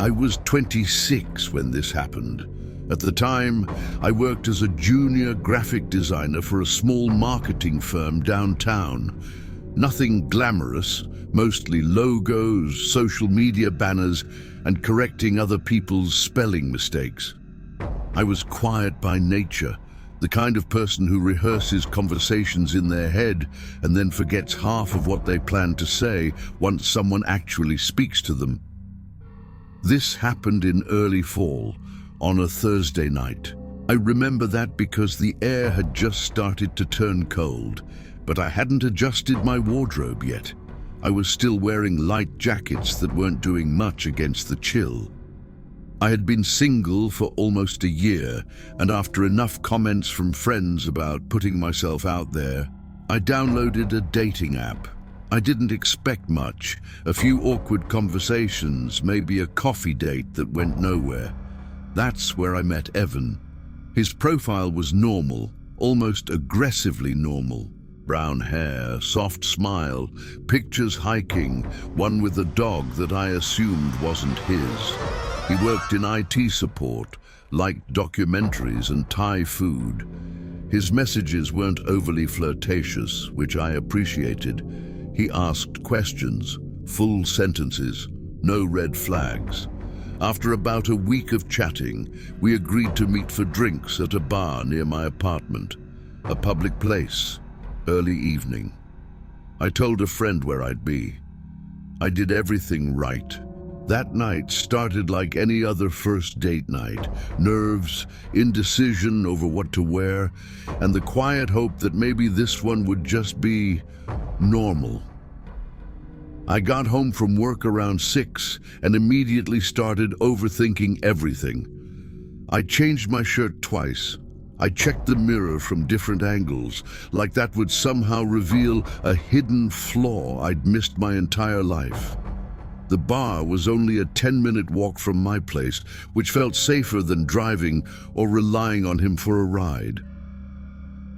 I was 26 when this happened. At the time, I worked as a junior graphic designer for a small marketing firm downtown. Nothing glamorous, mostly logos, social media banners, and correcting other people's spelling mistakes. I was quiet by nature, the kind of person who rehearses conversations in their head and then forgets half of what they plan to say once someone actually speaks to them. This happened in early fall, on a Thursday night. I remember that because the air had just started to turn cold, but I hadn't adjusted my wardrobe yet. I was still wearing light jackets that weren't doing much against the chill. I had been single for almost a year, and after enough comments from friends about putting myself out there, I downloaded a dating app. I didn't expect much, a few awkward conversations, maybe a coffee date that went nowhere. That's where I met Evan. His profile was normal, almost aggressively normal. Brown hair, soft smile, pictures hiking, one with a dog that I assumed wasn't his. He worked in IT support, liked documentaries and Thai food. His messages weren't overly flirtatious, which I appreciated. He asked questions, full sentences, no red flags. After about a week of chatting, we agreed to meet for drinks at a bar near my apartment, a public place, early evening. I told a friend where I'd be. I did everything right. That night started like any other first date night. Nerves, indecision over what to wear, and the quiet hope that maybe this one would just be normal. I got home from work around 6 and immediately started overthinking everything. I changed my shirt twice. I checked the mirror from different angles, like that would somehow reveal a hidden flaw I'd missed my entire life. The bar was only a 10-minute walk from my place, which felt safer than driving or relying on him for a ride.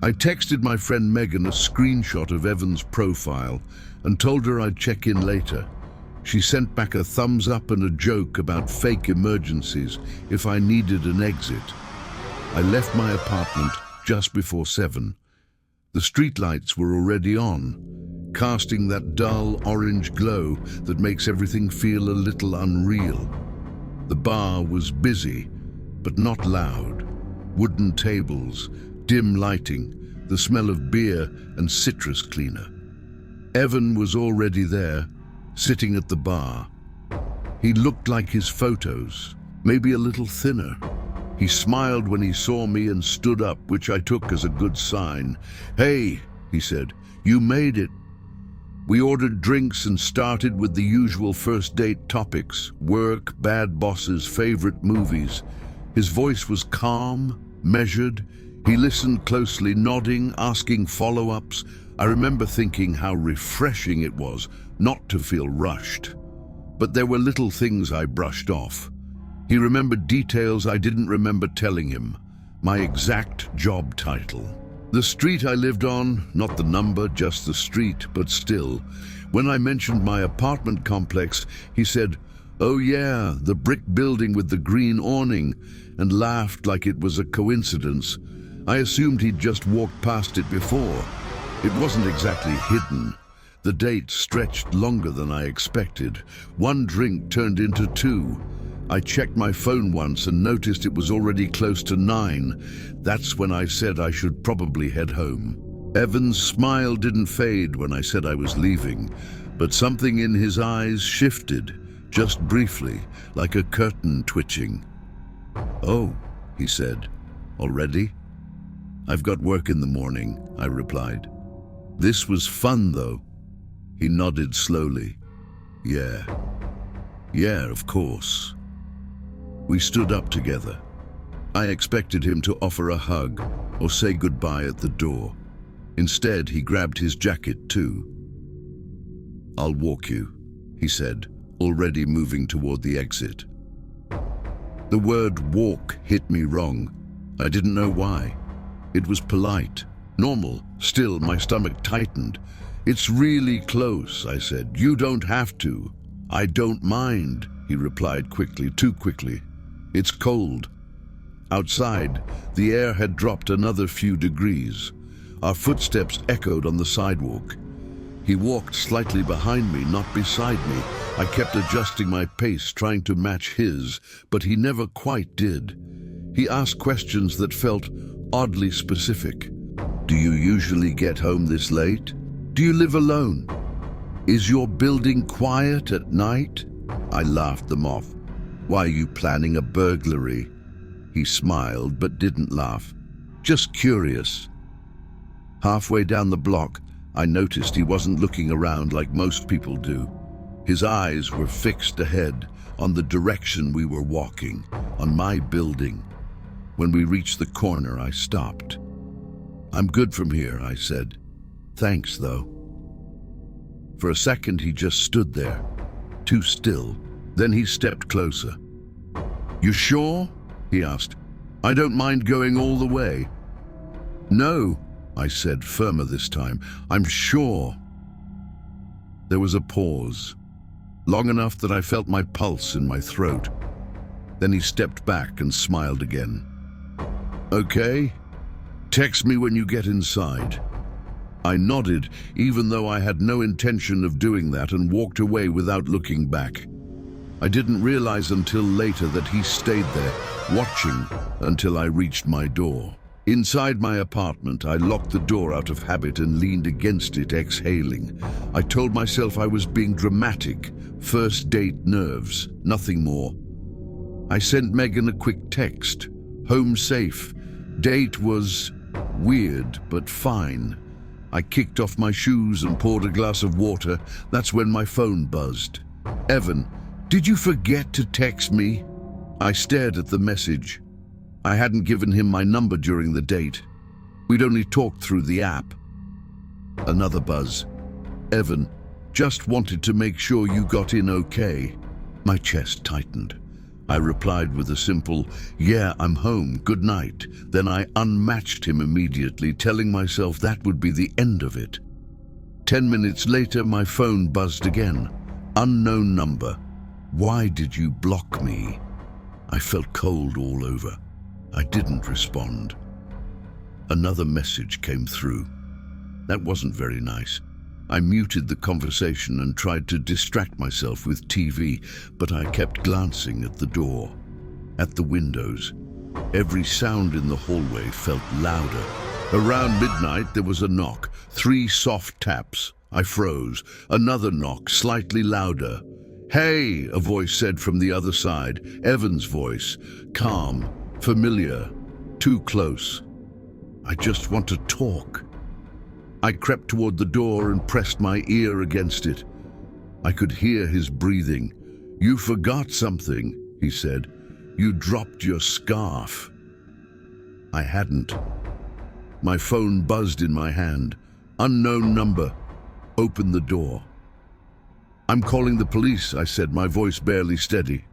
I texted my friend Megan a screenshot of Evan's profile and told her I'd check in later. She sent back a thumbs up and a joke about fake emergencies if I needed an exit. I left my apartment just before 7. The streetlights were already on, casting that dull orange glow that makes everything feel a little unreal. The bar was busy, but not loud. Wooden tables, dim lighting, the smell of beer and citrus cleaner. Evan was already there, sitting at the bar. He looked like his photos, maybe a little thinner. He smiled when he saw me and stood up, which I took as a good sign. "Hey," he said, "you made it." We ordered drinks and started with the usual first date topics: work, bad bosses, favorite movies. His voice was calm, measured. He listened closely, nodding, asking follow-ups. I remember thinking how refreshing it was not to feel rushed. But there were little things I brushed off. He remembered details I didn't remember telling him. My exact job title. The street I lived on, not the number, just the street, but still. When I mentioned my apartment complex, he said, "Oh yeah, the brick building with the green awning," and laughed like it was a coincidence. I assumed he'd just walked past it before. It wasn't exactly hidden. The date stretched longer than I expected. One drink turned into 2. I checked my phone once and noticed it was already close to 9. That's when I said I should probably head home. Evan's smile didn't fade when I said I was leaving, but something in his eyes shifted, just briefly, like a curtain twitching. "Oh," he said, "already?" "I've got work in the morning," I replied. "This was fun, though." He nodded slowly. Yeah, of course." We stood up together. I expected him to offer a hug or say goodbye at the door. Instead, he grabbed his jacket too. "I'll walk you," he said, already moving toward the exit. The word walk hit me wrong. I didn't know why. It was polite, normal. Still, my stomach tightened. "It's really close," I said. "You don't have to." "I don't mind." he replied quickly, too quickly. It's cold. Outside, the air had dropped another few degrees. Our footsteps echoed on the sidewalk. He walked slightly behind me, not beside me. I kept adjusting my pace, trying to match his, but he never quite did. He asked questions that felt oddly specific. Do you usually get home this late? Do you live alone? Is your building quiet at night? I laughed them off. Why are you planning a burglary? He smiled but didn't laugh. Just curious. Halfway down the block, I noticed he wasn't looking around like most people do. His eyes were fixed ahead, on the direction we were walking, on my building. When we reached the corner, I stopped. I'm good from here, I said. Thanks, though. For a second, he just stood there, too still. Then he stepped closer. You sure? He asked. I don't mind going all the way. No, I said, firmer this time. I'm sure. There was a pause, long enough that I felt my pulse in my throat. Then he stepped back and smiled again. Okay, text me when you get inside. I nodded, even though I had no intention of doing that, and walked away without looking back. I didn't realize until later that he stayed there, watching until I reached my door. Inside my apartment, I locked the door out of habit and leaned against it, exhaling. I told myself I was being dramatic, first date nerves, nothing more. I sent Megan a quick text. Home safe. Date was weird, but fine. I kicked off my shoes and poured a glass of water. That's when my phone buzzed. Evan, did you forget to text me? I stared at the message. I hadn't given him my number during the date. We'd only talked through the app. Another buzz. Evan, just wanted to make sure you got in okay. My chest tightened. I replied with a simple, yeah, I'm home, good night. Then I unmatched him immediately, telling myself that would be the end of it. 10 minutes later, my phone buzzed again. Unknown number. Why did you block me? I felt cold all over. I didn't respond. Another message came through. That wasn't very nice. I muted the conversation and tried to distract myself with TV, but I kept glancing at the door, at the windows. Every sound in the hallway felt louder. Around midnight, there was a knock, 3 soft taps. I froze. Another knock, slightly louder. Hey, a voice said from the other side. Evan's voice, calm, familiar, too close. I just want to talk. I crept toward the door and pressed my ear against it. I could hear his breathing. You forgot something, he said. You dropped your scarf. I hadn't. My phone buzzed in my hand. Unknown number. Open the door. I'm calling the police, I said, my voice barely steady.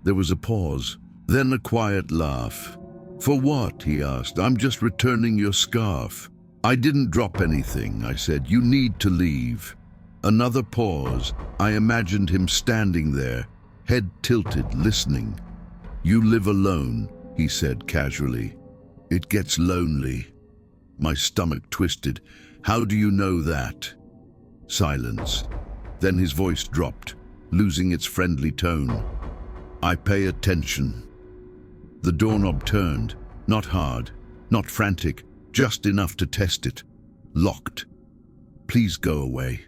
There was a pause, then a quiet laugh. For what? He asked. I'm just returning your scarf. I didn't drop anything, I said. You need to leave. Another pause. I imagined him standing there, head tilted, listening. You live alone, he said casually. It gets lonely. My stomach twisted. How do you know that? Silence. Then his voice dropped, losing its friendly tone. I pay attention. The doorknob turned, not hard, not frantic, just enough to test it. Locked. Please go away,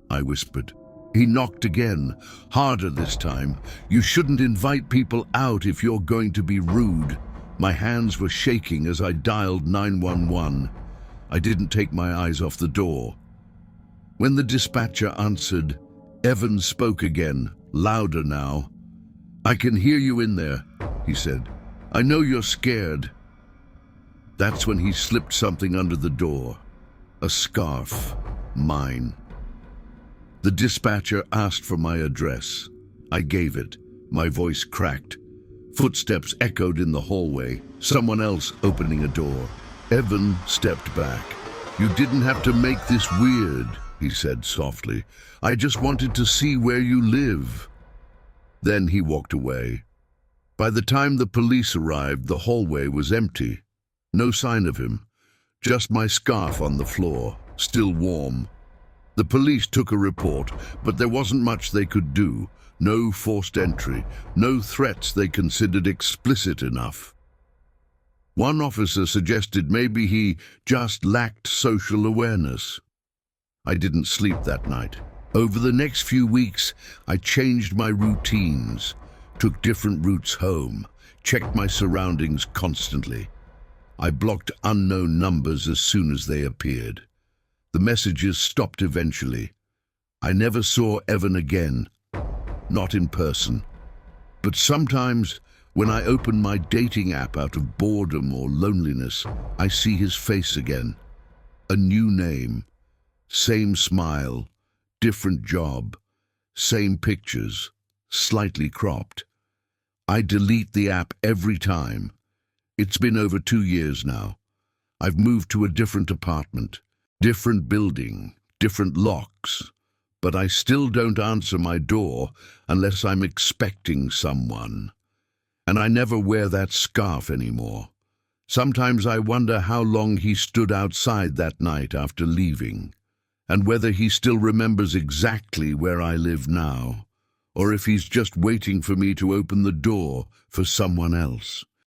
I whispered. He knocked again, harder this time. You shouldn't invite people out if you're going to be rude. My hands were shaking as I dialed 911. I didn't take my eyes off the door. When the dispatcher answered, Evan spoke again, louder now. I can hear you in there, he said. I know you're scared. That's when he slipped something under the door. A scarf. Mine. The dispatcher asked for my address. I gave it. My voice cracked. Footsteps echoed in the hallway. Someone else opening a door. Evan stepped back. You didn't have to make this weird, he said softly. I just wanted to see where you live. Then he walked away. By the time the police arrived, the hallway was empty. No sign of him. Just my scarf on the floor, still warm. The police took a report, but there wasn't much they could do. No forced entry, no threats they considered explicit enough. One officer suggested maybe he just lacked social awareness. I didn't sleep that night. Over the next few weeks, I changed my routines, took different routes home, checked my surroundings constantly. I blocked unknown numbers as soon as they appeared. The messages stopped eventually. I never saw Evan again, not in person. But sometimes, when I open my dating app out of boredom or loneliness, I see his face again. A new name, same smile, different job, same pictures, slightly cropped. I delete the app every time. It's been over 2 years now. I've moved to a different apartment, different building, different locks, but I still don't answer my door unless I'm expecting someone. And I never wear that scarf anymore. Sometimes I wonder how long he stood outside that night after leaving, and whether he still remembers exactly where I live now, or if he's just waiting for me to open the door for someone else.